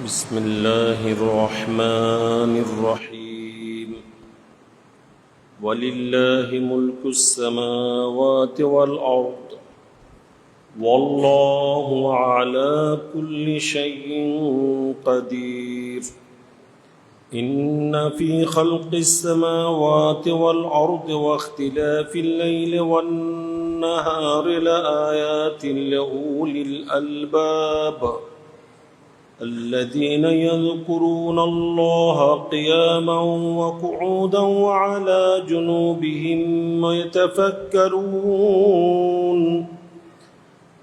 بسم الله الرحمن الرحيم ولله ملك السماوات والأرض والله على كل شيء قدير إن في خلق السماوات والأرض واختلاف الليل والنهار لآيات لأولي الألباب الذين يذكرون الله قياما وقعودا وعلى جنوبهم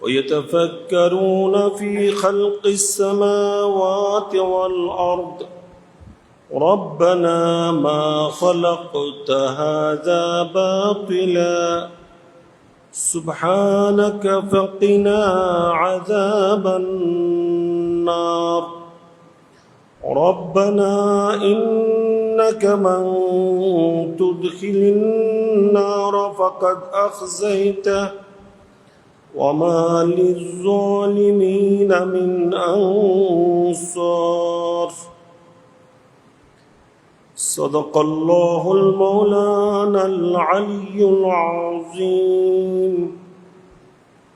ويتفكرون في خلق السماوات والأرض ربنا ما خلقت هذا باطلا سبحانك فقنا عذاب النار ربنا إنك من تدخل النار فقد أخزيته وما للظالمين من أنصار صدق الله المولانا العلي العظيم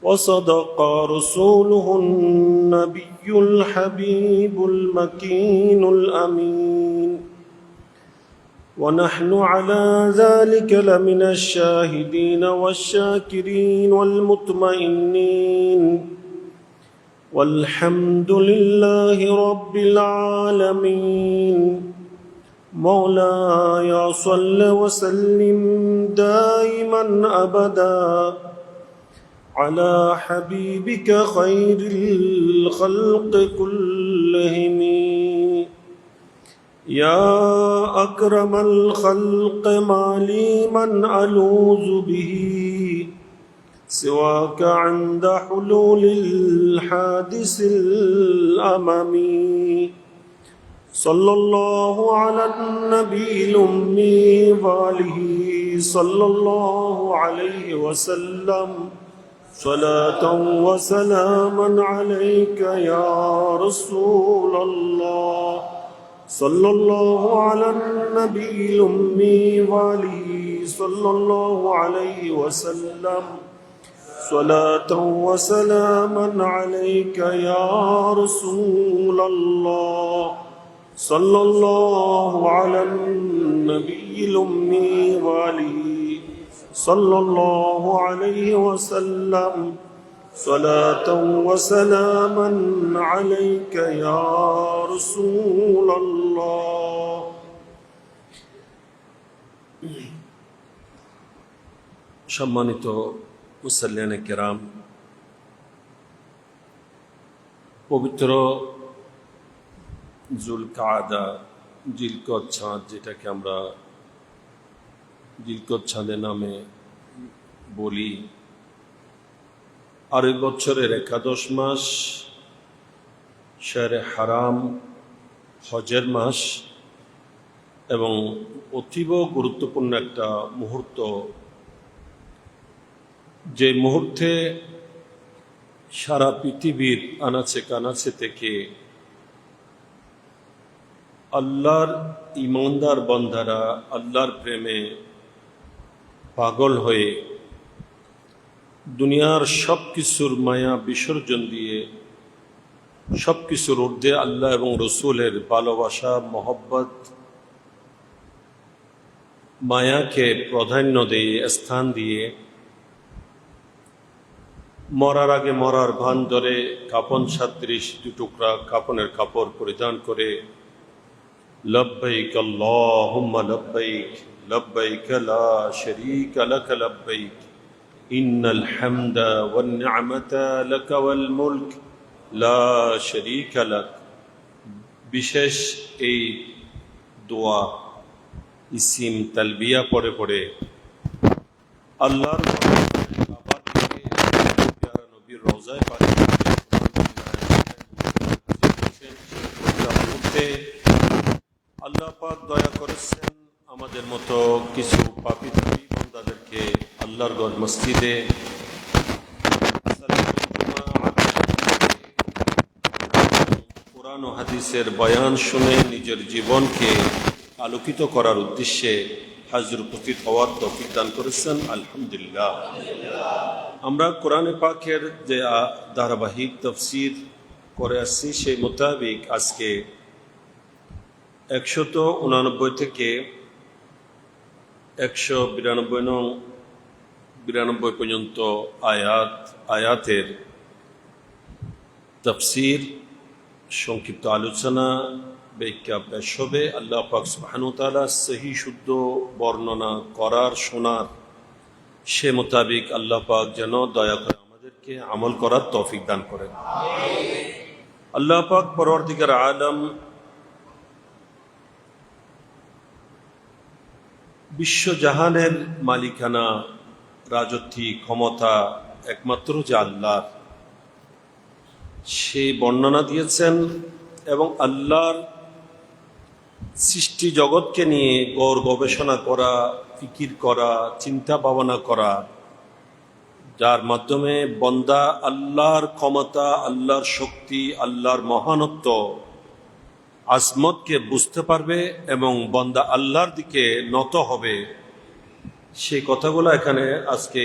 وصدق رسوله النبي الحبيب المكين الأمين ونحن على ذلك لمن الشاهدين والشاكرين والمطمئنين والحمد لله رب العالمين مولاي صل وسلم دائما أبدا على حبيبك خير الخلق كلهم يا أكرم الخلق ما لي من ألوذ به سواك عند حلول الحادث الأممي صلى الله على النبي الأمي وآله صلى الله عليه وسلم صلاة وسلاما عليك يا رسول الله صلى الله على النبي الأمي وآله صلى الله عليه وسلم صلاة وسلاما عليك يا رسول الله صلى الله على النبي الأمي وآله صلى الله عليه وسلم صلاة وسلاما عليك يا رسول الله সম্মানিত মুসল্লিয়ানে কেরাম, পবিত্র জুলকাদা জিলকদ চাঁদ, যেটাকে আমরা জিলকদ চাঁদের নামে বলি, আর এই বছরের একাদশ মাস, শাহরে হারাম, হজের মাস এবং অতীব গুরুত্বপূর্ণ একটা মুহূর্ত, যে মুহূর্তে সারা পৃথিবীর আনাচে কানাচে থেকে আল্লাহর ইমানদার বান্দারা আল্লাহর প্রেমে পাগল হয়ে দুনিয়ার সব কিছুর মায়া বিসর্জন দিয়ে সব কিছুর ঊর্ধ্বে আল্লাহ এবং রসুলের ভালোবাসা, মহব্বত, মায়াকে প্রাধান্য দিয়ে, স্থান দিয়ে মরার আগে মরার ভান ধরে কাফন সাদৃশ দুটুকরা কাফনের কাপড় পরিধান করে লব্বাইক আল্লাহুম্মা লব্বাইক লব্বাইক লা শারীকা লাক লব্বাইক ইন্নাল হামদা ওয়ান নি'মাতা লাক ওয়াল মুলক লা শারীকা লাক, বিশেষ এই দোয়া ইসিম তালবিয়া পড়ে পড়ে আল্লাহর রোজায় পাক আল্লাহ পাক দয়া করেছেন আমাদের মতো কিছু পাপী বান্দাদেরকে আল্লাহর ঘর মসজিদে কোরআন ও হাদিসের বয়ান শুনে নিজের জীবনকে আলোকিত করার উদ্দেশ্যে হাজির উপস্থিত হওয়ার তৌফিক দান করেছেন, আলহামদুলিল্লাহ। আমরা কোরআনে পাকের যে ধারাবাহিক তাফসীর করে আসছি সেই মোতাবেক আজকে 189 থেকে 192 পর্যন্ত আয়াতের তাফসীর সংক্ষিপ্ত আলোচনা ব্যাখ্যা পেশ হবে। আল্লাহ পাক সুবহানাহু ওয়া তাআলা সহি শুদ্ধ বর্ণনা করার শোনার সে মোতাবেক আল্লাহ পাক যেন দয়া করে আমাদেরকে আমল করার তৌফিক দান করেন। আল্লাহ পাক পরওয়ারদিগার আলম বিশ্বজাহানের মালিকানা, রাজত্বী, ক্ষমতা একমাত্র যে আল্লাহর, সেই বর্ণনা দিয়েছেন এবং আল্লাহর সৃষ্টি জগৎকে নিয়ে গবেষণা করা, ফিকির করা, চিন্তা ভাবনা করা, যার মাধ্যমে বন্দা আল্লাহর ক্ষমতা, আল্লাহর শক্তি, আল্লাহর মহানত্ব, আজমতকে বুঝতে পারবে এবং বন্দা আল্লাহর দিকে নত হবে। সেই কথাগুলো এখানে আজকে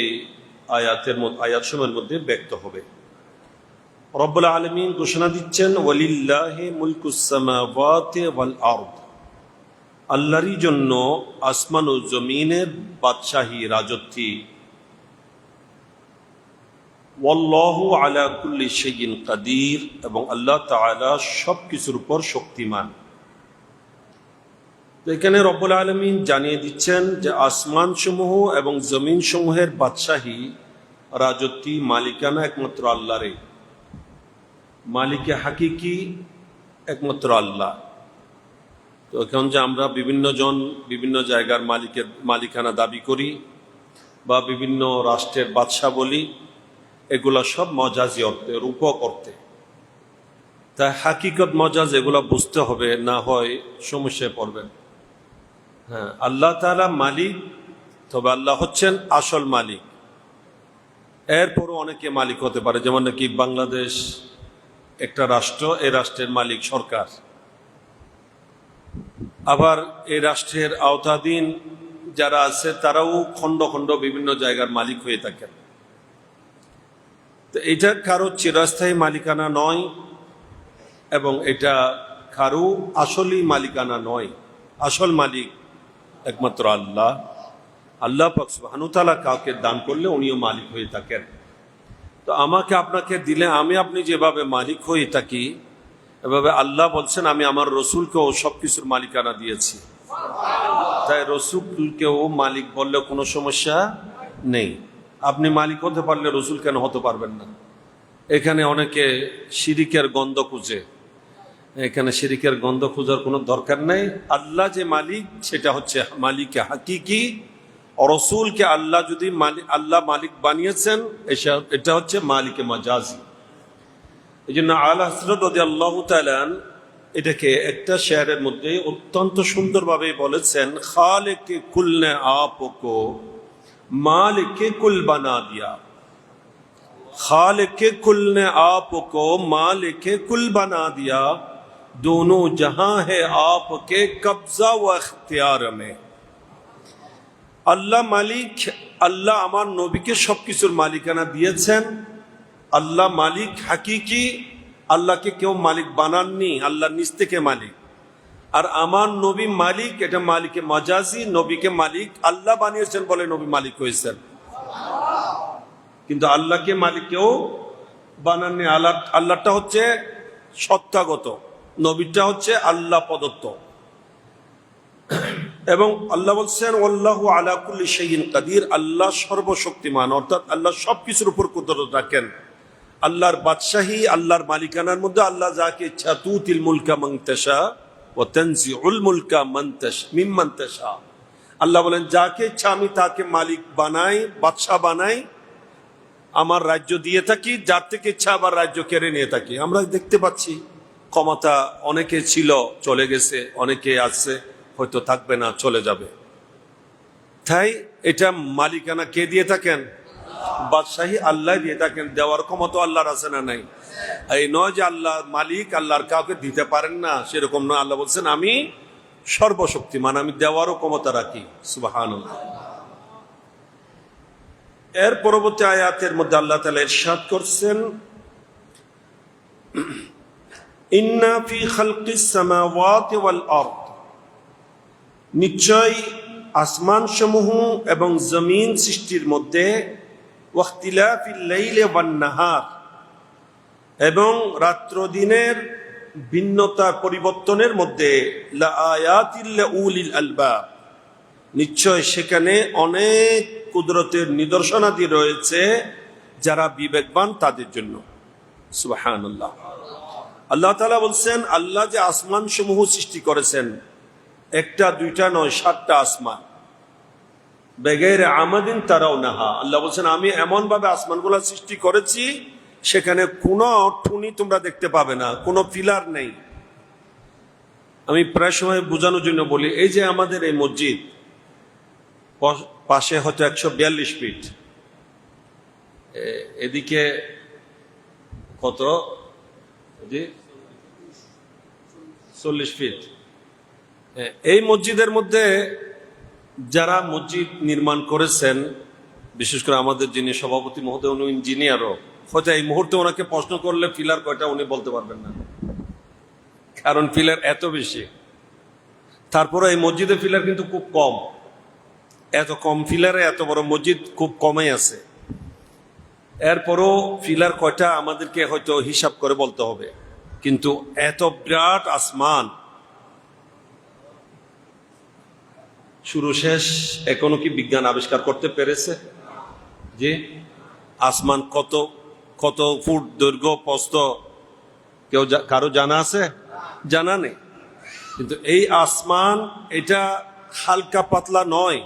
আয়াতসমূহের মধ্যে ব্যক্ত হবে। রব্বুল আলামিন ঘোষণা দিচ্ছেন, ওয়ালিল্লাহি মুলকুস সামাওয়াতি ওয়াল আরদ, আল্লাহরই জন্য আসমান ও জমিনের বাদশাহী, রাজত্বী। ওয়াল্লাহু আলা কুল্লি শাইইন কাদির, এবং আল্লাহ তাআলা সবকিছুর উপর শক্তিমান। তো এখানে রব্বুল আলামিন জানিয়ে দিচ্ছেন যে আসমান সমূহ এবং জমিন সমূহের বাদশাহী, রাজত্বী, মালিকানা একমাত্র আল্লাহরই। মালিকে হাকিকি একমাত্র আল্লাহ। তো এখন যে আমরা বিভিন্ন জায়গার মালিকানা দাবি করি বা বিভিন্ন রাষ্ট্রের বাদশা বলি, এগুলা সব মজাজি অর্থে, রূপক অর্থে। তাই হাকিকত মজাজ এগুলা বুঝতে হবে, না হয় সমস্যায় পড়বেন। হ্যাঁ, আল্লাহ তাআলা মালিক, তবে আল্লাহ হচ্ছেন আসল মালিক। এরপরও অনেকে মালিক হতে পারে, যেমন নাকি বাংলাদেশ একটা রাষ্ট্র, এই রাষ্ট্রের মালিক সরকার। আবার এই রাষ্ট্রের আওতাধীন যারা আছে তারাও খণ্ড খণ্ড বিভিন্ন জায়গার মালিক হয়ে থাকেন। তো এটা কারো চিরস্থায়ী মালিকানা নয় এবং এটা কারো আসলই মালিকানা নয়। আসল মালিক একমাত্র আল্লাহ। আল্লাহ পাক সুবহানাহু ওয়া তাআলা কাউকে দান করলে উনিও মালিক হয়ে থাকেন। তো আমাকে আপনাকে দিলে আমি আপনি যেভাবে মালিক হয়ে থাকি, এভাবে আল্লাহ বলছেন আমি আমার রসুলকেও সবকিছুর মালিকানা দিয়েছি। তাই রসুলকেও মালিক বললে কোনো সমস্যা নেই। আপনি মালিক হতে পারলে রসুল কেন হতে পারবেন না? এখানে অনেকে শিরিকের গন্ধ খুঁজে। এখানে শিরিকের গন্ধ খোঁজার কোনো দরকার নেই। আল্লাহ যে মালিক, সেটা হচ্ছে মালিকে হাকিকি। রসুলকে আল্লাহ যদি আল্লাহ মালিক বানিয়েছেন, এটা হচ্ছে মালিকে মাজাজি। এই জন্য আলা হযরত রাদিয়াল্লাহু তাআলা এটাকে একটা শেয়ারের মধ্যে অত্যন্ত সুন্দরভাবে বলেছেন, খালিকে কুল নে আপকো মালিকে কুল বানা দিয়া। खालिके कुल ने आपको मालिके कुल बना दिया, दोनों जहां है आपके कब्जा व इख्तियार में। আল্লাহ মালিক, আল্লাহ আমার নবীকে সবকিছুর মালিকানা দিয়েছেন। আল্লাহ মালিক হাকিকি, আল্লাহকে কেউ মালিক বানাননি, আল্লাহ নিজ থেকে মালিক। আর আমার নবী মালিক, এটা মালিকে মাজাজি। নবীকে মালিক আল্লাহ বানিয়েছেন বলে নবী মালিক হয়েছেন, কিন্তু আল্লাহকে মালিক কেউ বানাননি। আল্লাহটা হচ্ছে সত্তাগত, নবীটা হচ্ছে আল্লাহ প্রদত্ত। এবং আল্লাহ বলছেন আল্লাহু আলা কুল্লি শাইইন কাদির, আল্লাহ সর্বশক্তিমান, অর্থাৎ আল্লাহ সবকিছুর উপর কুদরত রাখেন। আল্লাহর বাদশাহী, আল্লাহর মালিকানার মধ্যে আল্লাহ যাকে ইচ্ছা তুতিল মুলকা মান তাশা ওয়া তানজিউল মুলকা মিম্মান তাশা। আল্লাহ বলেন যাকে ইচ্ছা আমি তাকে মালিক বানাই, বাদশা বানাই, আমার রাজ্য দিয়ে থাকি। যার থেকে ইচ্ছা আবার রাজ্য কেড়ে নিয়ে থাকি। আমরা দেখতে পাচ্ছি ক্ষমতা অনেকে ছিল, চলে গেছে, অনেকে আছে, হয়তো থাকবে না, চলে যাবে। তাই এটা মালিকানা কে দিয়ে থাকেন? বাদশাহী আল্লাহ দিয়ে থাকেন, দেওয়ার ক্ষমতা আল্লাহর আছে না নাই? এই নয় যে আল্লাহ মালিক, আল্লাহর কাউকে দিতে পারেন না, সেরকম নয়। আল্লাহ বলছেন আমি সর্বশক্তিমান, আমি দেওয়ারও ক্ষমতা রাখি। সুবহানাল্লাহ। এর পরবর্তী আয়াতের মধ্যে আল্লাহ তাআলা ইরশাদ করছেন, ইন্না ফি খালকিস সামাওয়াতি ওয়াল আরদ, নিশ্চয় আসমান সমূহ এবং জমিন সৃষ্টির মধ্যে, ওয়াখতিলাফিল লাইলি ওয়ান নাহার, এবং রাত্র দিনের ভিন্নতা পরিবর্তনের মধ্যে, লা আয়াতিল লিউলিল আলবাব, নিশ্চয় সেখানে অনেক কুদরতের নিদর্শনাদি রয়েছে যারা বিবেকবান তাদের জন্য। সুবহানাল্লাহ। আল্লাহ তাআলা বলছেন, আল্লাহ যে আসমান সমূহ সৃষ্টি করেছেন, একটা দুইটা নয়, 7টা আসমান, বেগাইরে আমাদিন তারাউনাহা। আল্লাহ বলছেন আমি এমন ভাবে আসমানগুলো সৃষ্টি করেছি সেখানে কোনো ঠুনি তোমরা দেখতে পাবে না, কোনো পিলার নেই। আমি প্রায় সময় বোঝানোর জন্য বলি, এই যে আমাদের এই মসজিদ পাশে হয়তো 142 ফিট, এদিকে কত, 40 ফিট। এই মসজিদের মধ্যে যারা মসজিদ নির্মাণ করেছেন, বিশেষ করে আমাদের যিনি সভাপতি মহোদয়, উনি ইঞ্জিনিয়ারও, হয়তো এই মুহূর্তে ওনাকে প্রশ্ন করলে পিলার কয়টা উনি বলতে পারবেন না, কারণ পিলার এত বেশি। তারপরে এই মসজিদের পিলার কিন্তু খুব কম, এত কম পিলারে এত বড় মসজিদ খুব কমই আছে। এরপরও পিলার কয়টা আমাদেরকে হয়তো হিসাব করে বলতে হবে, কিন্তু এত বিরাট আসমান, শুরু শেষ এখনো কি বিজ্ঞান আবিষ্কার করতে পেরেছে যে আসমান কত কত ফুট দৈর্ঘ্য প্রস্থ? কেউ কারো জানা আছে? জানা নেই। কিন্তু এই আসমান এটা হালকা পাতলা নয়,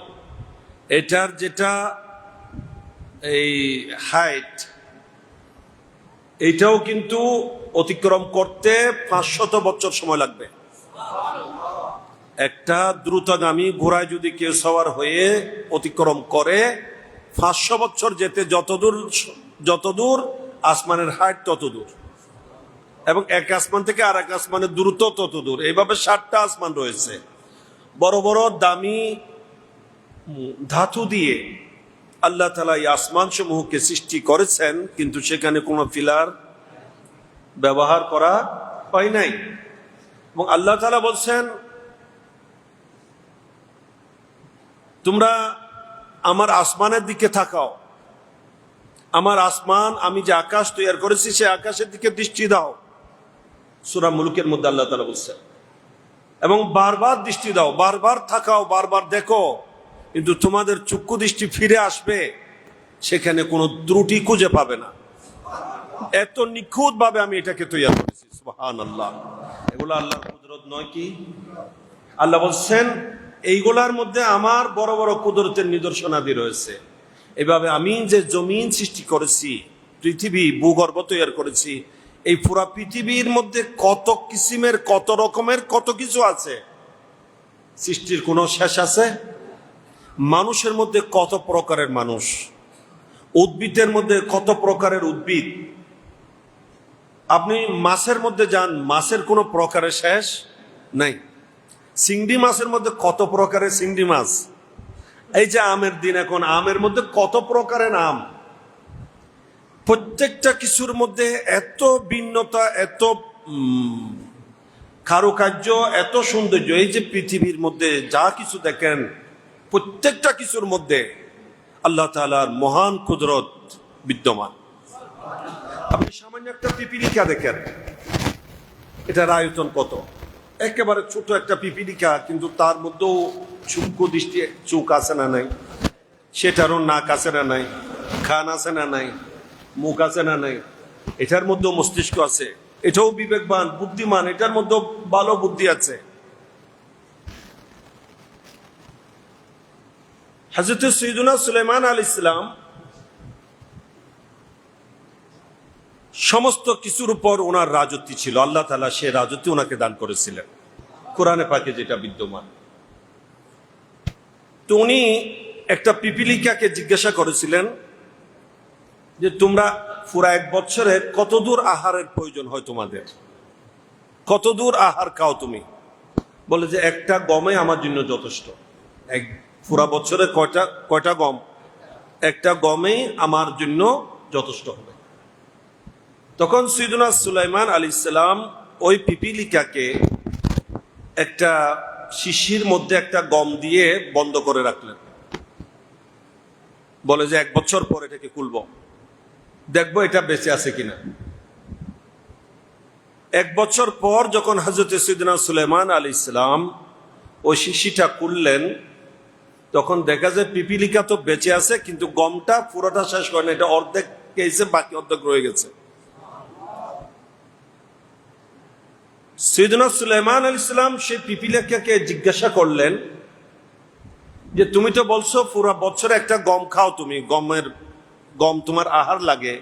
এটার যেটা এই হাইট, এইটাও কিন্তু অতিক্রম করতে 500 বছর সময় লাগবে। একটা দ্রুতগামী ঘোড়ায় যদি কেউ সওয়ার হয়ে অতিক্রম করে, 500 বছর যেতে যতদূর আসমানের হাইট তত দূর, এবং এক আসমান থেকে আর এক আসমানের দূরত্ব তত দূর। এইভাবে 7টা আসমান রয়েছে। বড় বড় দামি ধাতু দিয়ে আল্লাহ তাআলা এই আসমান সমূহকে সৃষ্টি করেছেন, কিন্তু সেখানে কোনো পিলার ব্যবহার করা হয় নাই। এবং আল্লাহ তাআলা বলছেন, তোমরা আমার আসমানের দিকে তাকাও, আমার আসমান, আমি যে আকাশ তৈরি করেছি সে আকাশের দিকে দৃষ্টি দাও। সূরা মুলকের মধ্যে আল্লাহ তাআলা বলছেন, এবং বারবার দৃষ্টি দাও, বারবার তাকাও, বারবার দেখো, কিন্তু তোমাদের চক্ষু দৃষ্টি ফিরে আসবে, সেখানে কোনো ত্রুটি খুঁজে পাবে না। এত নিখুঁত ভাবে আমি এটাকে তৈরি করেছি। সুবহানাল্লাহ। এগুলো আল্লাহর কুদরত নয় কি? আল্লাহ বলছেন এইগুলার মধ্যে আমার বড় বড় কুদরতের নিদর্শনাদি রয়েছে। এভাবে আমি যে জমিন সৃষ্টি করেছি, পৃথিবী, ভূগর্ভ তৈরি করেছি, এই পুরা পৃথিবীর মধ্যে কত কিসিমের, কত রকমের, কত কিছু আছে, সৃষ্টির কোনো শেষ আছে? মানুষের মধ্যে কত প্রকারের মানুষ, উদ্ভিদের মধ্যে কত প্রকারের উদ্ভিদ। আপনি মাছের মধ্যে যান, মাছের কোনো প্রকারের শেষ নাই। চিংড়ি মাছের মধ্যে কত প্রকারের চিংড়ি মাছ। এই যে আমের দিন, এখন আমের মধ্যে কত প্রকারের আম। প্রত্যেকটা কিছুর মধ্যে এত ভিন্নতা, এত কারুকার্য, এত সৌন্দর্য। এই যে পৃথিবীর মধ্যে যা কিছু দেখেন, প্রত্যেকটা কিছুর মধ্যে আল্লাহ তাআলার মহান কুদরত বিদ্যমান। আপনি সামান্য একটা পিপিলিকা দেখেন, এটার আয়তন কত, একেবারে ছোট একটা পিপিলিকা, কিন্তু তার মধ্যেও সূক্ষ্ম দৃষ্টি, চোখ আছে না নাই, সেটারও নাক আছে না নাই, কান আছে না নাই, মুখ আছে না নাই, এটার মধ্যেও মস্তিষ্ক আছে, এটাও বিবেকবান, বুদ্ধিমান, এটার মধ্যেও ভালো বুদ্ধি আছে। হযরত সৈয়দনা সুলাইমান আলাইহিস সালাম সমস্ত কিছুর উপর ওনার রাজত্ব ছিল। আল্লাহ তাআলা সে রাজত্ব ওনাকে দান করেছিলেন, কোরআনে পাকে যেটা বিদ্যমান। তো উনি একটা পিপিলিকাকে জিজ্ঞাসা করেছিলেন যে তোমরা পুরা 1 বছরে কতদূর আহারের প্রয়োজন হয় তোমাদের, কতদূর আহার খাও তুমি? বলে যে একটা গমে আমার জন্য যথেষ্ট। এক পুরা বছরে কয়টা গম? একটা গমেই আমার জন্য যথেষ্ট হবে। তখন সৈয়দনা সুলাইমান আলাইহিস সালাম ওই পিপিলিকাকে একটা শিশির মধ্যে একটা গম দিয়ে বন্ধ করে রাখলেন। বলে যে 1 বছর পর এটাকে খুলব, দেখবো এটা বেঁচে আছে কিনা। 1 বছর পর যখন হযরত সৈয়দনা সুলাইমান আলাইহিস সালাম ওই শিশিটা খুললেন, তখন দেখা যায় পিপিলিকা তো বেঁচে আছে, কিন্তু গমটা পুরোটা শেষ করে না, এটা অর্ধেক খেয়েছে, বাকি অর্ধেক রয়ে গেছে। সৈয়দনা সুলাইমান আলাইহিস সালাম সেই পিপিলিকাকে জিজ্ঞাসা করলেন যে তুমি তো বলছো পুরো বছরে একটা গম খাও, তুমি গম তোমার আহার লাগে,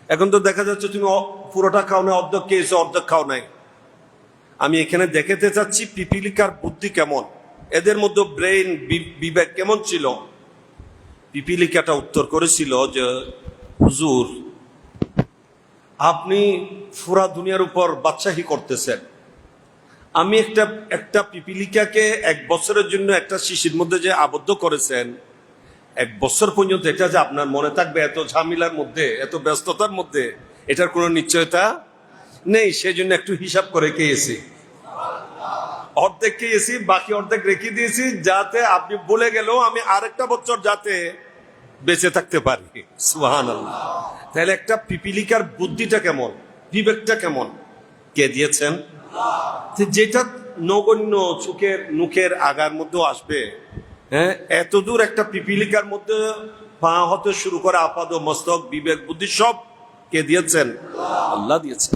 এখন তো দেখা যাচ্ছে তুমি পুরোটা খাও না, অর্ধেক খেয়েছো, অর্ধেক খাও নাই। আমি এখানে দেখাতে চাচ্ছি পিপিলিকার বুদ্ধি কেমন, এদের মধ্যে ব্রেইন বিবেক কেমন ছিল। পিপিলিকাটা উত্তর করেছিল যে হুজুর, আপনি পুরা দুনিয়ার উপর বাদশাহী করতেছেন, আমি একটা পিপিলিকাকে 1 বছরের জন্য একটা শিশির মধ্যে যে আবদ্ধ করেছেন, 1 বছর পর্যন্ত এটা যে আপনার মনে থাকবে, এত ঝামেলার মধ্যে, এত ব্যস্ততার মধ্যে, এটার কোনো নিশ্চয়তা নেই। সেজন্য একটু হিসাব করে খেয়েছি, অর্ধেক খেয়েছি, বাকি অর্ধেক রেখে দিয়েছি, যাতে আপনি বলে গেলেও আমি আরেকটা বছর যাতে বেঁচে থাকতে পারি। সুবহানাল্লাহ। তাহলে একটা পিপিলিকার বুদ্ধিটা কেমন, বিবেকটা কেমন, কে দিয়েছেন? যেটা নগণ্য মুখের আগার মধ্যেও আসবে। হ্যাঁ, এত দূর একটা পিপিলিকার মধ্যে পা হতে শুরু করে আপাদ মস্তক, বিবেক, বুদ্ধি সব কে দিয়েছেন? আল্লাহ দিয়েছেন।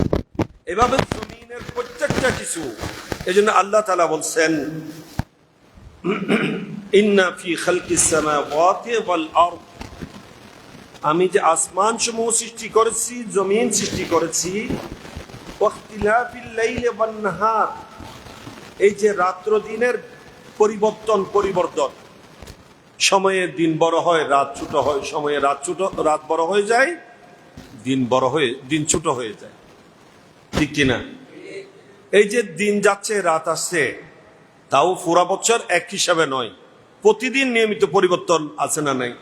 এভাবে জমিনের প্রত্যেকটা কিছু, এজন্য আল্লাহ তাআলা বলছেন ইন্না ফি খালকিস সামাওয়াতি ওয়াল আরদ, আমি যে আসমান সমূহ সৃষ্টি করেছি, জমিন সৃষ্টি করেছি, ওয়াখতিলাফিল লাইলি ওয়ান নাহার, এই যে রাত্র দিনের পরিবর্তন, সময়ে দিন বড় হয়, রাত ছোট হয়, সময়ে রাত বড় হয়ে যায়, দিন ছোট হয়ে যায়, ঠিক কিনা? এই যে দিন যাচ্ছে, রাত আসছে, তাও পুরা বছর এক হিসাবে নয়, প্রতিদিন নিয়মিত পরিবর্তন আছে না নাই?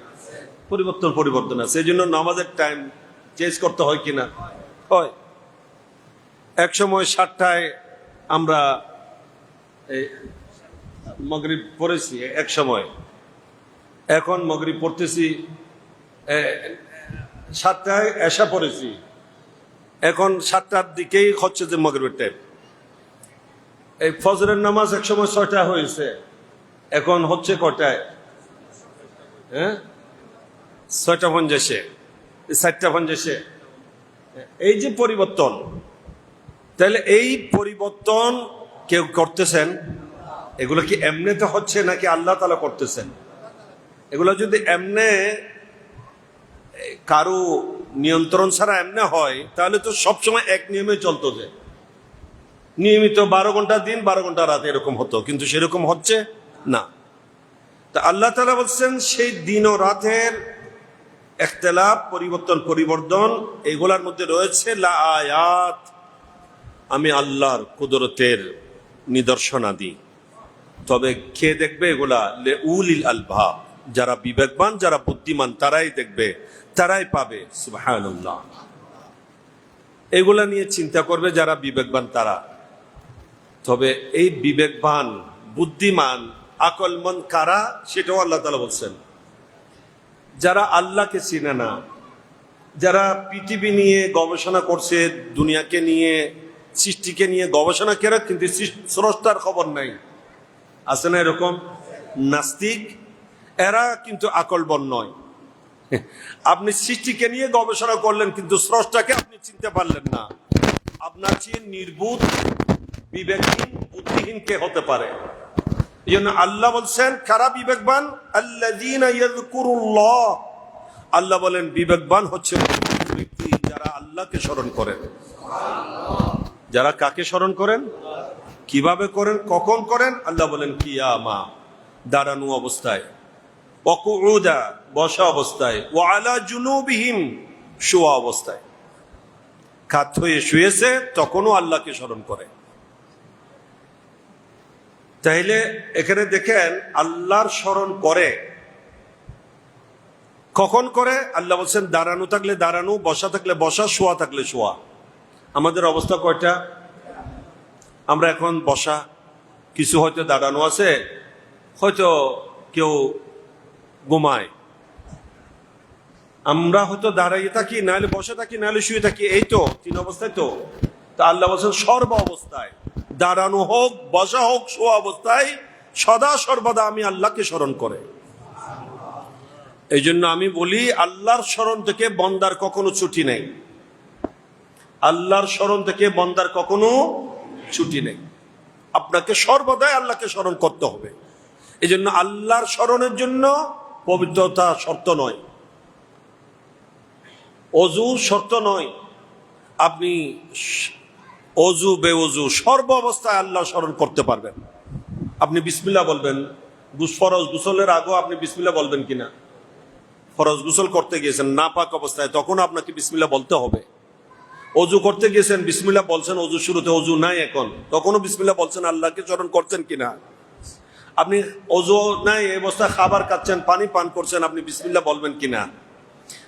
পরিবর্তন আছে। এই জন্য নামাজের টাইম চেঞ্জ করতে হয় কিনা? হয়। এক সময় 7টায় আমরা মাগরিব পড়েছি এক সময়, এখন মাগরিব পড়তেছি 7টায়, এশা পড়েছি, এখন 7টার দিকেই হচ্ছে যে মাগরিবের টাইম। এই ফজরের নামাজ এক সময় 6টা হয়েছে, এখন হচ্ছে কটায়? হ্যাঁ, 6টা 50, 7টা 50। এই যে পরিবর্তন, তাহলে এই পরিবর্তন কেউ করতেছেন? এগুলো কি এমনিতে হচ্ছে নাকি আল্লাহ তাআলা করতেছেন? এগুলো যদি এমনে কারো নিয়ন্ত্রণ ছাড়া এমনে হয়, তাহলে তো সবসময় এক নিয়মে চলতো, যে নিয়মিত 12 ঘন্টা দিন 12 ঘন্টা রাত এরকম হতো, কিন্তু সেরকম হচ্ছে না। তা আল্লাহ তাআলা বলছেন সেই দিন ও রাতের ইখতিলাফ, পরিবর্তন, এগুলার মধ্যে রয়েছে লা আয়াত, আমি আল্লাহর কুদরতের নিদর্শনাদি। তবে কে দেখবে এগুলা? লে উলিল আলবাব, যারা বিবেকবান, যারা বুদ্ধিমান, তারাই দেখবে, তারাই পাবে। সুবহানাল্লাহ। এগুলা নিয়ে চিন্তা করবে যারা বিবেকবান তারা। তবে এই বিবেকবান, বুদ্ধিমান, আকলমন কারা, সেটাও আল্লাহ তাআলা বলছেন। যারা আল্লাহকে চিনে না, যারা পৃথিবী নিয়ে গবেষণা করছে, দুনিয়াকে নিয়ে, সৃষ্টিকে নিয়ে গবেষণা করে, কিন্তু স্রষ্টার খবর নাই, আছে না এরকম নাস্তিক? এরা কিন্তু আকলবান নয়। আপনি সৃষ্টিকে নিয়ে গবেষণা করলেন, কিন্তু স্রষ্টাকে আপনি চিনতে পারলেন না। আপনার চেয়ে নির্বুধ, বিবেকহীন, বুদ্ধিহীন কে হতে পারে? এই জন্য আল্লাহ বলছেন কারা বিবেকবান? আল্লাযীনা ইয়াযকুরুল্লাহ, আল্লাহ বলেন বিবেকবান হচ্ছে ব্যক্তি যারা আল্লাহকে স্মরণ করেন। যারা কাকে স্মরণ করেন? কিভাবে করেন, কখন করেন? আল্লাহ বলেন কিয়ামা, দাঁড়ানো অবস্থায়, ওয়াকুউদা, বসা অবস্থায়, ওয়া আলা জুনুবিহিম, শোয়া অবস্থায়, কাত হয়ে শুয়েছে তখনও আল্লাহকে স্মরণ করে। তাইলে এখানে দেখেন আল্লাহর স্মরণ করে কখন করে? আল্লাহ বলছেন দাঁড়ানো থাকলে দাঁড়ানো, বসা থাকলে বসা, শোয়া থাকলে শোয়া। আমাদের অবস্থা কয়টা? আমরা এখন বসা, কিছু হয়তো দাঁড়ানো আছে, হয়তো কেউ ঘুমায়, আমরা হয়তো দাঁড়াইয়ে থাকি, নাহলে বসে থাকি, নাহলে শুয়ে থাকি, এই তো তিন অবস্থায়। তো আল্লাহ বলছেন সর্ব অবস্থায়, দাঁড়ানো হোক, বসা হোক, শোয়া অবস্থায় সদা সর্বদা আমি আল্লাহকে স্মরণ করে। এই জন্য আমি বলি আল্লাহর স্মরণ থেকে বন্দার কখনো ছুটি নেই, আল্লাহর স্মরণ থেকে বন্দার কখনো ছুটি নেই। আপনাকে সর্বদাই আল্লাহকে স্মরণ করতে হবে। এই জন্য আল্লাহর স্মরণের জন্য পবিত্রতা শর্ত নয়, অজু শর্ত নয়। আপনি অজু বেঅজু সর্ব অবস্থায় আল্লাহ স্মরণ করতে পারবেন। আপনি বিসমিল্লাহ বলবেন, ফরজ গোসলের আগেও আপনি বিসমিল্লাহ বলবেন কিনা? ফরজ গোসল করতে গিয়েছেন নাপাক অবস্থায়, তখন আপনাকে বিসমিল্লাহ বলতে হবে। অজু করতে গিয়েছেন, বিসমিল্লাহ বলছেন অজু শুরুতে, অজু নাই এখন, তখনও বিসমিল্লাহ বলছেন, আল্লাহকে স্মরণ করছেন কিনা? আপনি অজু নাই এই অবস্থায় খাবার খাচ্ছেন, পানি পান করছেন, আপনি বিসমিল্লাহ বলবেন কিনা?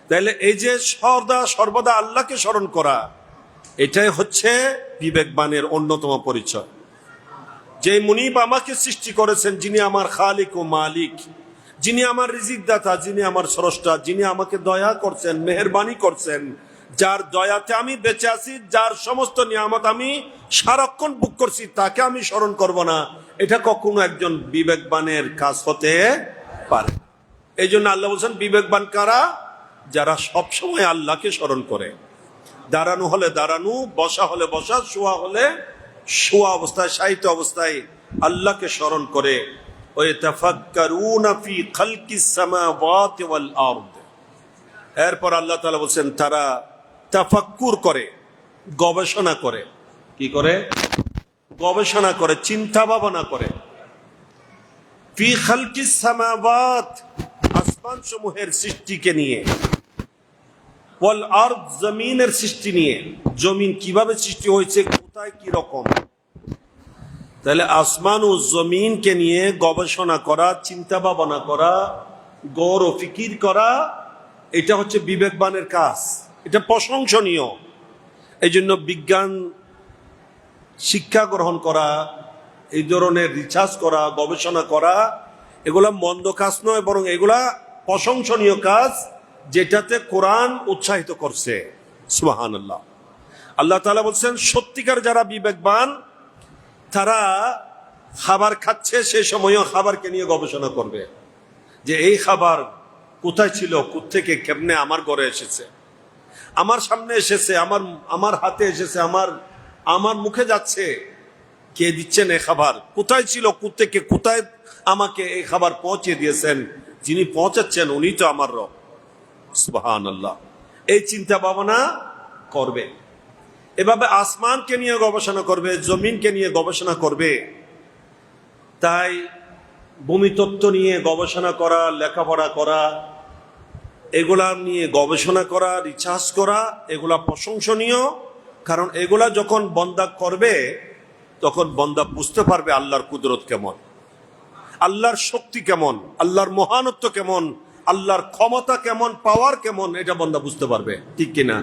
তাইলে এই যে সর্বদা আল্লাহকে স্মরণ করা, এটাই হচ্ছে বিবেকবানের অন্যতম পরিচয়। যে মুনিব আমাকে সৃষ্টি করেছেন, যিনি আমার খালিক ও মালিক, যিনি আমার রিজিক দাতা, যিনি আমার স্রষ্টা, যিনি আমাকে দয়া করছেন, মেহেরবানি করছেন, যার দয়াতে আমি বেঁচে আছি, যার সমস্ত নিয়ামত আমি সারাক্ষণ ভোগ করছি, তাকে আমি স্মরণ করব না, এটা কখনো একজন বিবেকবানের কাজ হতে পারে। এই জন্য আল্লাহ বলছেন বিবেকবান কারা? যারা সবসময় আল্লাহকে স্মরণ করে। দাঁড়ানো হলে দাঁড়ানো, বসা হলে বসা, শোয়া হলে শোয়া অবস্থায়, শায়িত অবস্থায় আল্লাহকে স্মরণ করে। এরপর আল্লাহ তাআলা বলছেন তারা তাফাক্কুর করে, গবেষণা করে। কি করে? গবেষণা করে, চিন্তা ভাবনা করে। ফি খালকিস সামাওয়াত, আসমান সমূহের সৃষ্টিকে নিয়ে, ওয়াল আরদ, জমিনের সৃষ্টি নিয়ে, জমিন কিভাবে সৃষ্টি হয়েছে, কোথায় কি রকম। তাহলে আসমান ও জমিনকে নিয়ে গবেষণা করা, চিন্তা ভাবনা করা, গৌর ও ফিকির করা, এটা হচ্ছে বিবেকবানের কাজ, এটা প্রশংসনীয়। এই জন্য বিজ্ঞান শিক্ষা গ্রহণ করা, এই ধরনের রিসার্চ করা, গবেষণা করা, এগুলা মন্দ কাজ নয়, বরং এগুলা প্রশংসনীয় কাজ, যেটাতে কোরআন উৎসাহিত করছে। সুবহানাল্লাহ। আল্লাহ তাআলা বলছেন সত্যিকার যারা বিবেকবান, তারা খাবার খাচ্ছে সে সময়ও খাবারকে নিয়ে গবেষণা করবে, যে এই খাবার কোথায় ছিল, কোত্থেকে কেমনে আমার ঘরে এসেছে, আমার সামনে এসেছে, আমার হাতে এসেছে, আমার মুখে যাচ্ছে, কে দিচ্ছেন এই খাবার, কোথায় ছিল, কোত্থেকে, কোথায় আমাকে এই খাবার পৌঁছে দিয়েছেন, যিনি পৌঁছাচ্ছেন উনি তো আমার রব। সুবহানাল্লাহ। এই চিন্তা ভাবনা করবে। এভাবে আসমানকে নিয়ে গবেষণা করবে, জমিনকে নিয়ে গবেষণা করবে। তাই ভূমিতত্ত্ব নিয়ে গবেষণা করা, লেখাপড়া করা, এগুলা নিয়ে গবেষণা করা, রিসার্চ করা, এগুলা প্রশংসনীয়। কারণ এগুলা যখন বন্দা করবে, তখন বন্দা বুঝতে পারবে আল্লাহর কুদরত কেমন, আল্লাহর শক্তি কেমন, আল্লাহর মহানত্ব কেমন, আল্লাহর ক্ষমতা কেমন, পাওয়ার কেমন, এটা বন্দা বুঝতে পারবে। ঠিক কিনা?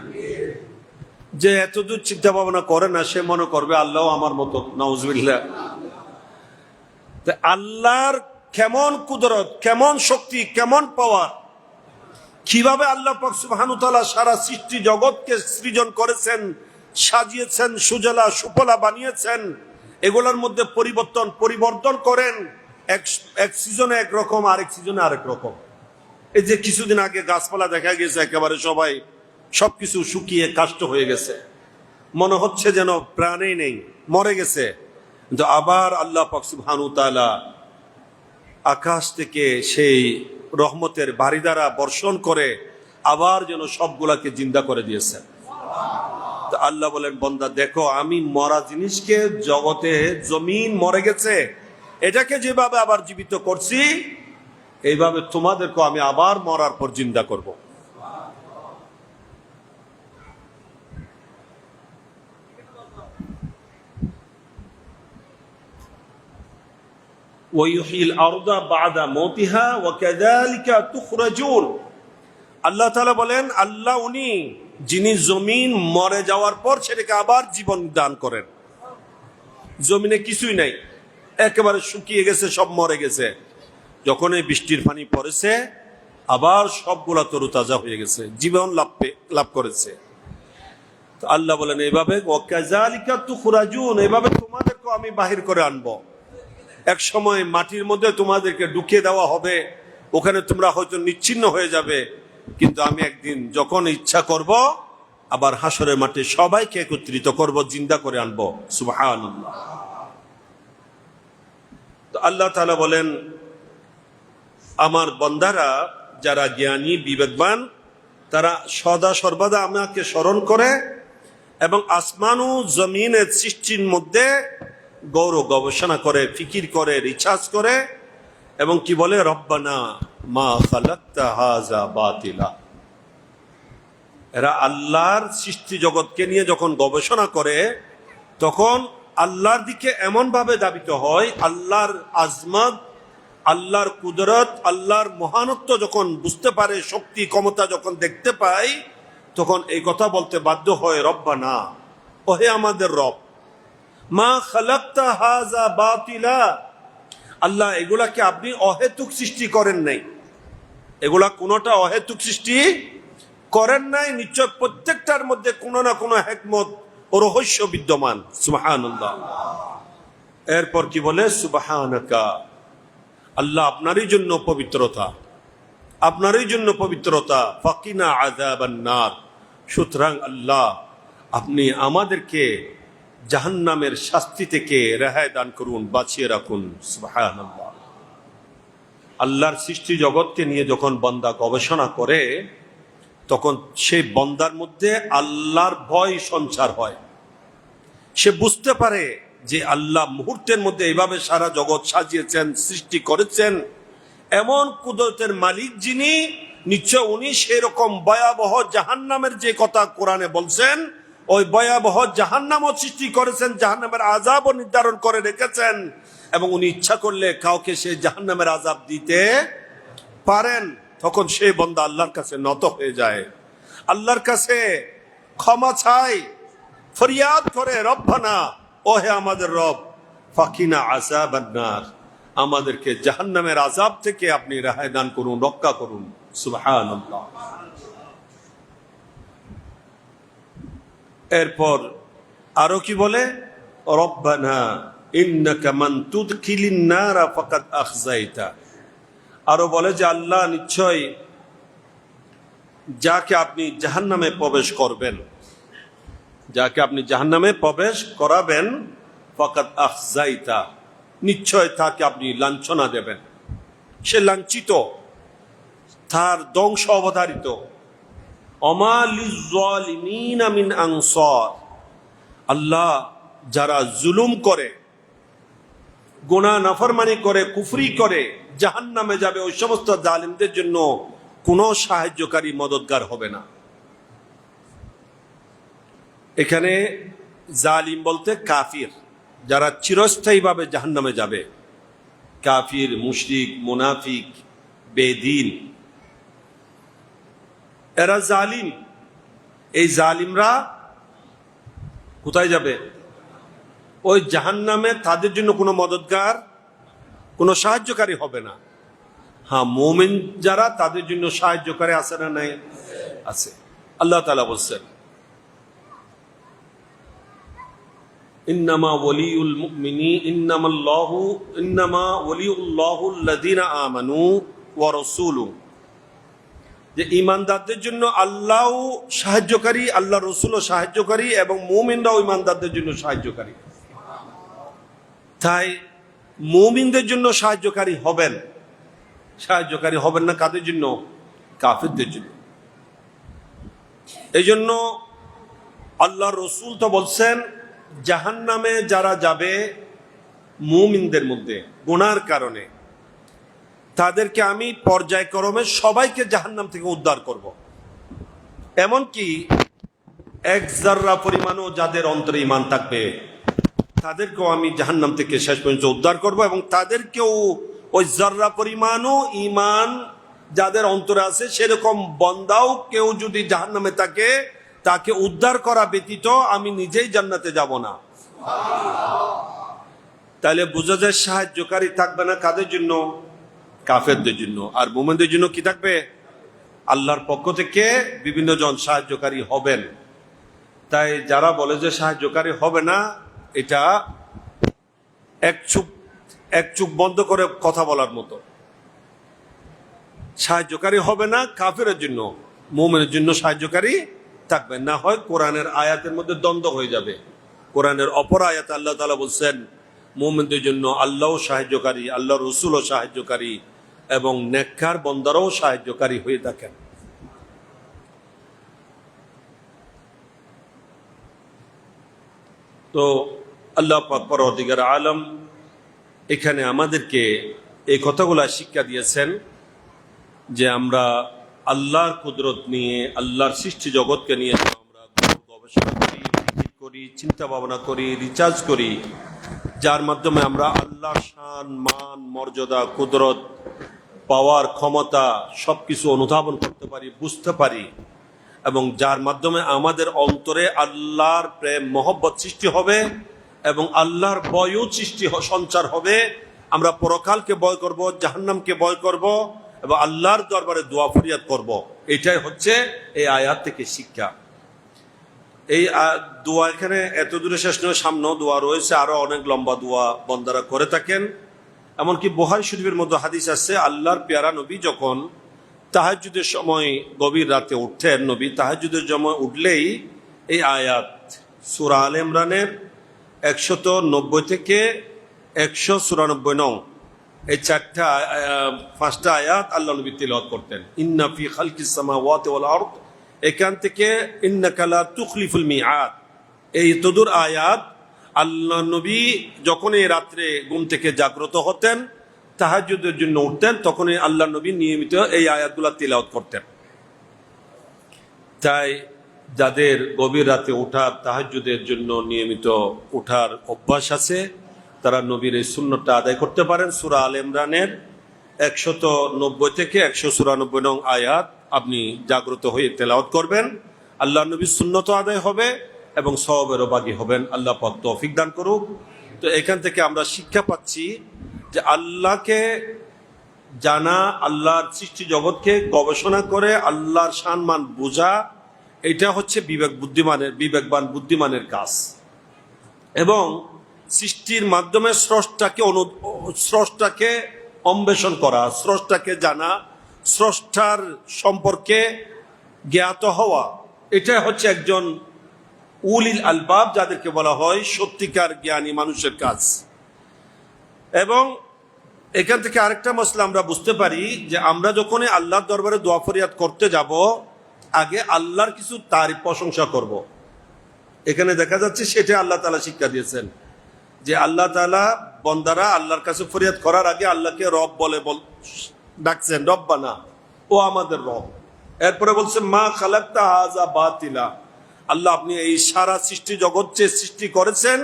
যে এতদূর চিন্তা ভাবনা করে না, সে মনে করবে আল্লাহ আমার মতো, নাউজুবিল্লাহ। আল্লাহর কেমন কুদরত, কেমন শক্তি, কেমন পাওয়ার, কিভাবে আল্লাহ পাক সুবহানাহু ওয়া তাআলা সারা সৃষ্টি জগৎকে সৃজন করেছেন, সাজিয়েছেন, সুজলা সুফলা বানিয়েছেন, এগুলোর মধ্যে পরিবর্তন করেন, এক সিজনে একরকম, আরেক সিজনে আরেক রকম। এই যে কিছুদিন আগে গাছপালা দেখা গেছে একেবারে সবাই, সবকিছু শুকিয়ে কাষ্ট হয়ে গেছে, মনে হচ্ছে যেন প্রাণেই নেই, মরে গেছে। কিন্তু আবার আল্লাহ পাক সুবহানাহু ওয়া তাআলা আকাশ থেকে সেই রহমতের বারিধারা বর্ষণ করে আবার যেন সবগুলাকে জিন্দা করে দিয়েছেন। তো আল্লাহ বলেন বান্দা দেখো, আমি মরা জিনিসকে, জগতে জমিন মরে গেছে, এটাকে যেভাবে আবার জীবিত করছি, এইভাবে তোমাদেরকে আমি আবার মরার পর জিন্দা করব। ওয়ায়ুহিল আরদা বাদা মাউতিহা ওয়া কাযালিকা তুখরাজুন। আল্লাহ তাআলা বলেন, আল্লাহ উনি যিনি জমিন মরে যাওয়ার পর সেটাকে আবার জীবন দান করেন। জমিনে কিছুই নাই, একেবারে শুকিয়ে গেছে, সব মরে গেছে। যখন এই বৃষ্টির পানি পড়েছে আবার সবগুলা তরুতাজা হয়ে গেছে, জীবন লাভ করেছে। তো আল্লাহ বলেন এইভাবে ওয়া কাযালিকা তুখরাজুন, এইভাবে তোমাদেরকে আমি বাহির করে আনবো। এক সময় মাটির মধ্যে তোমাদেরকে ঢুকিয়ে দেওয়া হবে, ওখানে তোমরা হয়তো নিচ্ছিন্ন হয়ে যাবে, কিন্তু আমি একদিন যখন ইচ্ছা করব আবার হাসরের মাঠে সবাইকে একত্রিত করব, জিন্দা করে আনবো। সুবহানাল্লাহ। তো আল্লাহ তাআলা বলেন, আমার বান্দারা যারা জ্ঞানী বিবেকবান তারা সদা সর্বদা আমাকে স্মরণ করে এবং আসমান ও জমিনের সৃষ্টির মধ্যে গৌরব গবেষণা করে, ফিকির করে, রিসার্চ করে এবং কি বলে, রব্বানা মা খালাকতা হাযা বাতিলা। এরা আল্লাহর সৃষ্টি জগৎকে নিয়ে যখন গবেষণা করে তখন আল্লাহর দিকে এমন ভাবে ধাবিত হয়, আল্লাহর আজমত, আল্লাহর কুদরত, আল্লাহর মহানত্ব যখন বুঝতে পারে, শক্তি ক্ষমতা যখন দেখতে পায়, তখন এই কথা বলতে বাধ্য হয়, রব্বানা, ওহে আমাদের রব, মা খালাকতা হাযা বাতিলা, আল্লাহ এগুলাকে আপনি অহেতুক সৃষ্টি করেন নাই, এগুলা কোনোটা অহেতুক সৃষ্টি করেন নাই, নিশ্চয় প্রত্যেকটার মধ্যে কোনো না কোনো হিকমত ও রহস্য বিদ্যমান। সুবহানাল্লাহ। এরপর কি বলে, সুবহানাকা, আল্লাহ আপনারই জন্য পবিত্রতা, আপনারই জন্য পবিত্রতা, ফাকিনা আযাবান নার, সুতরাং আল্লাহ আপনি আমাদেরকে জাহান্নামের শাস্তি থেকে রেহাই দান করুন, বাঁচিয়ে রাখুন। সুবহানাল্লাহ। আল্লাহর সৃষ্টি জগৎকে নিয়ে যখন বান্দা গবেষণা করে তখন সেই বান্দার মধ্যে আল্লাহর ভয় সঞ্চার হয়। সে বুঝতে পারে যে আল্লাহ মুহূর্তের মধ্যে এইভাবে সারা জগৎ সাজিয়েছেন, সৃষ্টি করেছেন, এমন কুদরতের মালিক যিনি, নিশ্চয় উনি সেই রকম ভয়াবহ জাহান্নামের যে কথা কোরআনে বলছেন, ওই ভয়াবহ জাহান্নামও সৃষ্টি করেছেন, জাহান্নামের আযাবও নির্ধারণ করে রেখেছেন এবং উনি ইচ্ছা করলে কাউকে সেই জাহান্নামের আযাব দিতে পারেন। তখন সেই বান্দা আল্লাহর কাছে নত হয়ে যায়, আল্লাহর কাছে ক্ষমা চায়, ফরিয়াদ করে, রব্বানা, ওহে আমাদের রব, ফাকিনা আযাবান নার, আমাদেরকে জাহান্নামের আযাব থেকে আপনি রেহাই দান করুন, রক্ষা করুন। সুবহানাল্লাহ। এরপর আরো কি বলে, রব্বানা ইন্নাকা মান তুদখিলিন নারা ফাকাদ আখযাইতা, আরো বলে যে আল্লাহ নিশ্চয় যাকে আপনি জাহান্নামে প্রবেশ করবেন, যাকে আপনি জাহান্নামে প্রবেশ করাবেন, ফাকাদ আখযাইতা, নিশ্চয় তাকে আপনি লাঞ্ছনা দেবেন, সে লাঞ্ছিত, তার ধ্বংস অবধারিত। ওমা লিয-যালিমিনা মিন আনসার, আল্লাহ যারা জুলুম করে, গুনাহ নাফরমানি করে, কুফরি করে, জাহান্নামে যাবে, ওই সমস্ত জালিমদের জন্য কোনো সাহায্যকারী মদদগার হবে না। এখানে জালিম বলতে কাফির, যারা চিরস্থায়ীভাবে জাহান্নামে যাবে, কাফির, মুশরিক, মুনাফিক, বেদিন, এরা জালিম। এই জালিমরা কোথায় যাবে? ওই জাহান্নামে, তাদের জন্য কোনো মদদগার, কোনো সাহায্যকারী হবে না। হ্যাঁ, মুমিন যারা, তাদের জন্য সাহায্যকারী আছে না নাই? আছে। আল্লাহ তাআলা বলছেন, ইন্নামা ওয়ালিউল মুমিনি ইন্নামা ওয়ালিউল্লাহুল্লাযীনা আমানু ওয়া রাসূলুহু, যে ঈমানদারদের জন্য আল্লাহ সাহায্যকারী, আল্লাহ রাসূলও সাহায্যকারী এবং মুমিনরাও ঈমানদারদের জন্য সাহায্যকারী। তাই মুমিনদের জন্য সাহায্যকারী হবেন, সাহায্যকারী হবেন না কাদের জন্য? কাফিরদের জন্য। এই জন্য আল্লাহ রসুল তো বলছেন, জাহান্নামে যারা যাবে মুমিনদের মধ্যে গুনার কারণে, তাদেরকে আমি পর্যায়ক্রমে সবাইকে জাহান্নাম থেকে উদ্ধার করব। এমনকি এক যাররা পরিমাণও যাদের অন্তরে ঈমান থাকবে, তাদেরকেও আমি জাহান্নাম থেকে শেষ পর্যন্ত উদ্ধার করব, এবং তাদেরকেও ওই যাররা পরিমাণও ঈমান যাদের অন্তরে আছে সেরকম বান্দাও কেউ যদি জাহান্নামে থাকে, তাকে উদ্ধার করা ব্যতীত আমি নিজেই জান্নাতে যাব না। তাহলে বোঝা যায় সাহায্যকারী থাকবে না কাদের জন্য? কাফেরদের জন্য। আর মুমিনদের জন্য কি থাকবে? আল্লাহর পক্ষ থেকে বিভিন্ন জন সাহায্যকারী হবেন। তাই যারা বলে যে সাহায্যকারী হবে না, এটা এক চুপ বন্ধ করে কথা বলার মতো। সাহায্যকারী হবে না কাফেরের জন্য, মুমিনের জন্য সাহায্যকারী থাকবে না। হয় কোরআনের আয়াতের মধ্যে দ্বন্দ্ব হয়ে যাবে। কোরআনের অপর আয়াতে আল্লাহ তাআলা বলছেন মুমিনদের জন্য আল্লাহও সাহায্যকারী, আল্লাহ রসুলও সাহায্যকারী, এবং নেককার বান্দারাও সাহায্যকারী হয়ে থাকেন। তো আল্লাহ পাক পরওয়ারদিগার আলম এখানে আমাদেরকে এই কথাগুলা শিক্ষা দিয়েছেন যে আমরা আল্লাহর কুদরত নিয়ে, আল্লাহর সৃষ্টি জগৎকে নিয়ে আমরা গবেষণা করি, ফিকির করি, চিন্তা ভাবনা করি, রিসার্চ করি, যার মাধ্যমে আমরা আল্লাহর শান, মান, মর্যাদা, কুদরত, পাওয়ার, ক্ষমতা সবকিছু অনুধাবন করতে পারি, বুঝতে পারি, এবং যার মাধ্যমে আমাদের অন্তরে আল্লাহর প্রেম, মহব্বত সৃষ্টি হবে এবং আল্লাহর ভয়ও সঞ্চার হবে। আমরা পরকালকে ভয় করব, জাহান্নামকে ভয় করব এবং আল্লাহর দরবারে দোয়া ফরিয়াদ করব। এটাই হচ্ছে এই আয়াত থেকে শিক্ষা। এই দোয়া এখানে এত দূরে শেষ নয়, সামনেও দোয়া রয়েছে, আরো অনেক লম্বা দোয়া বন্দারা করে থাকেন। এমনকি বুখারী শরীফের মধ্যে হাদিস আছে, আল্লাহর পেয়ারা নবী যখন তাহাজ্জুদের সময় গভীর রাতে উঠতেন, নবী তাহাজ্জুদের সময় উঠলেই এই আয়াত সূরা আলে ইমরানের 190 থেকে 194 নং এই পাঁচটা আয়াত আল্লাহ নবী তিলাওয়াত করতেন। ইন্না ফি খালকিস সামাওয়াতি ওয়াল আরদ, এখান থেকে ইন্নাকা লা তুখলিফুল মিআদ, এই তদুর আয়াত আল্লাহ নবী যখন এই রাত্রে ঘুম থেকে জাগ্রত হতেন, তাহাজ্জুদের জন্য উঠতেন, তখন আল্লাহ নবী নিয়মিত এই আয়াতগুলা তিলাওয়াত করতেন। তাই যাদের গভীর রাতে ওঠার, তাহাজ্জুদের জন্য নিয়মিত ওঠার অভ্যাস আছে, তারা নবীর এই সুন্নতটা আদায় করতে পারেন। সূরা আলে ইমরানের 190 থেকে 194 নং আয়াত আপনি জাগ্রত হয়ে তেলাওয়াত করবেন, আল্লাহ নবীর সুন্নত আদায় হবে এবং সওয়াবেরও ভাগী হবেন। আল্লাহ পাক তৌফিক দান করুক। তো এখান থেকে আমরা শিক্ষা পাচ্ছি যে আল্লাহকে জানা, আল্লাহর সৃষ্টি জগৎকে গবেষণা করে আল্লাহর সম্মান বোঝা, এটা হচ্ছে বিবেকবান বুদ্ধিমানের কাজ। এবং সৃষ্টির মাধ্যমে স্রষ্টাকে অন্বেষণ করা, স্রষ্টাকে জানা, স্রষ্টার সম্পর্কে জ্ঞাত হওয়া, এটা হচ্ছে একজন উলিল আলবাব, যাদেরকে বলা হয় সত্যিকার জ্ঞানী মানুষের কাজ। এবং এখান থেকে আরেকটা মসলা আমরা বুঝতে পারি যে আমরা যখন আল্লাহর দরবারে দোয়া ফরিয়াদ করতে যাব, আগে আল্লাহর কিছু তারিফ প্রশংসা করব। এখানে দেখা যাচ্ছে সেটা আল্লাহ তাআলা শিক্ষা দিয়েছেন যে আল্লাহ তাআলা বান্দারা আল্লাহর কাছে ফরিয়াদ করার আগে আল্লাহকে রব বলে ডাকছেন, রব্বানা, ও আমাদের রব। এরপরে বলছেন মা খালাকতা হাযা বাতিলা, আল্লাহ আপনি এই সারা সৃষ্টি জগৎ যে সৃষ্টি করেছেন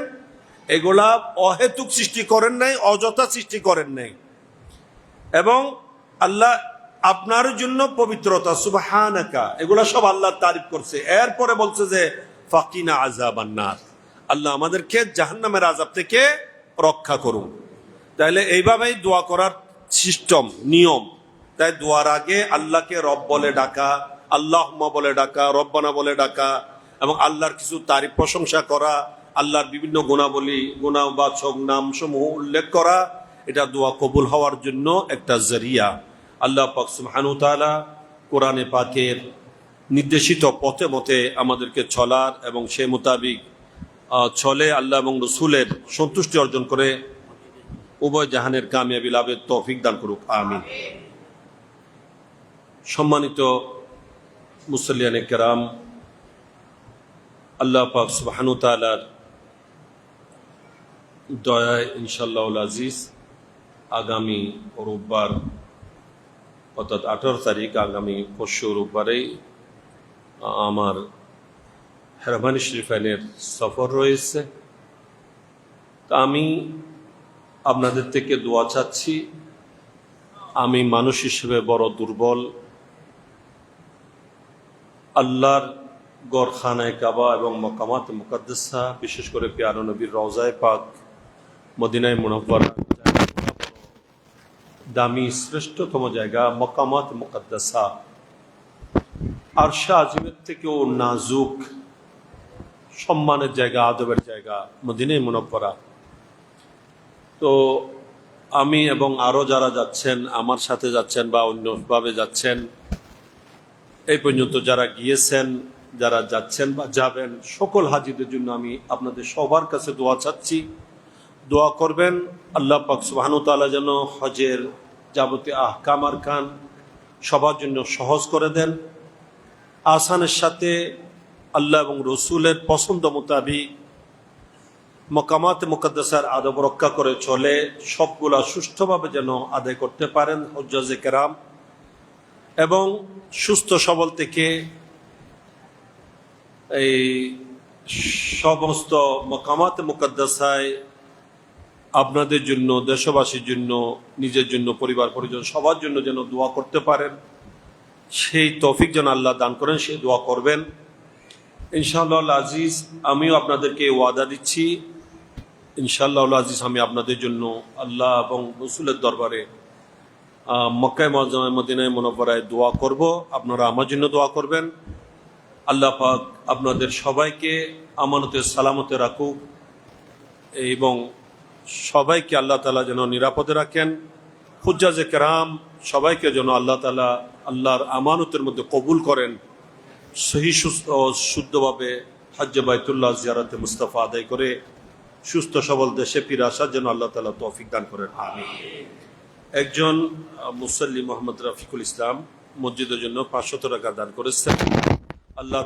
এগুলা অহেতুক সৃষ্টি করেন নাই, অযথা সৃষ্টি করেন নাই, এবং আল্লাহ আপনার জন্য পবিত্রতা, সুবহানাকা, এগুলা সব আল্লাহর তারিফ করছে। এরপরে বলছে যে ফাকিনা আযাবান নার, আল্লাহ আমাদেরকে জাহান্নামের আযাব থেকে রক্ষা করুন। তাইলে এইভাবেই দোয়া করার সিস্টেম, নিয়ম। তাই দোয়ার আগে আল্লাহকে রব বলে ডাকা, আল্লাহুম্মা বলে ডাকা, রব্বানা বলে ডাকা, এবং আল্লাহর কিছু তারিফ প্রশংসা করা, আল্লাহর বিভিন্ন গুণাবলী, গুণবাচক নাম সমূহ উল্লেখ করা, এটা দোয়া কবুল হওয়ার জন্য একটা জরিয়া। আল্লাহ পাক সুবহানাহু ওয়া তাআলা কোরআনে পাকের নির্দেশিত পথে মতে আমাদেরকে চলার এবং সে মোতাবিক চলে আল্লাহ এবং রসুলের সন্তুষ্টি অর্জন করে উভয় জাহানের কামিয়াবি লাভের তৌফিক দান করুক, আমিন। সম্মানিত মুসল্লিয়ানে কেরাম, আল্লাহ পাক সুবহানাহু ওয়া তাআলার দয়ায় ইনশাআল্লাহুল আজিজ আগামী রোববার অর্থাৎ 18 তারিখ, আগামী পরশু রোববারেই আমার হেরাবানি শরীফাইনের সফর রয়েছে। তো আমি আপনাদের থেকে দোয়া চাচ্ছি। আমি মানুষ হিসেবে বড় দুর্বল। আল্লাহর গড়খানায় কাবা এবং মকামাত মুকাদ্দাসা, বিশেষ করে প্যারা নবীর রওজায়ে পাক মদিনায় মুনাওয়ারা, দামি শ্রেষ্ঠতম জায়গা মকামাত মুকাদ্দাসা, আরশে আজিমের থেকেও নাজুক সম্মানের জায়গা, আদবের জায়গা মদিনায় মুনাওয়ারা। তো আমি এবং আরো যারা যাচ্ছেন, আমার সাথে যাচ্ছেন বা অন্যভাবে যাচ্ছেন, এই পর্যন্ত যারা গিয়েছেন, যারা যাচ্ছেন বা যাবেন, সকল হাজিদের জন্য আমি আপনাদের সবার কাছে দোয়া চাচ্ছি। দোয়া করবেন আল্লাহ পাক সুবহানাহু ওয়া তাআলা যেন হজের যাবতীয় আহকাম আরকান সবার জন্য সহজ করে দেন, আসানের সাথে আল্লাহ এবং রসুলের পছন্দ মোতাবিক মকামাত মুকাদ্দাসার আদব রক্ষা করে চলে সবগুলা সুষ্ঠুভাবে যেন আদায় করতে পারেন হুজ্জাজে কেরাম, এবং সুস্থ সবল থেকে এই সমস্ত মকামাত মুকাদ্দাসায় আপনাদের জন্য, দেশবাসীর জন্য, নিজের জন্য, পরিবার পরিজন সবার জন্য যেন দোয়া করতে পারেন, সেই তৌফিক যেন আল্লাহ দান করেন, সেই দোয়া করবেন ইনশাআল্লাহ আজিজ। আমিও আপনাদেরকে ওয়াদা দিচ্ছি ইনশাআল্লাহ আজিজ, আমি আপনাদের জন্য আল্লাহ এবং রসুলের দরবারে মক্কায় মুআজ্জামায় মদিনায় মুনাওয়ারায় দোয়া করব। আপনারা আমার জন্য দোয়া করবেন। আল্লাহ পাক আপনাদের সবাইকে আমানতে সালামতে রাখুক এবং সবাইকে আল্লাহ তাআলা যেন নিরাপদে রাখেন। হুজ্জাজে কেরাম সবাইকে যেন আল্লাহ তাআলা আল্লাহর আমানতের মধ্যে কবুল করেন, সহি শুদ্ধভাবে হজ্জে বাইতুল্লাহ জিয়ারতে মুস্তাফা আদায় করে সুস্থ সবল দেশে ফিরে আসার জন্য আল্লাহ তাআলা তৌফিক দান করেন, আমিন। একজন মুসল্লি মোহাম্মদ রফিকুল ইসলাম মসজিদের জন্য 500 টাকা দান করেছেন। আল্লাহ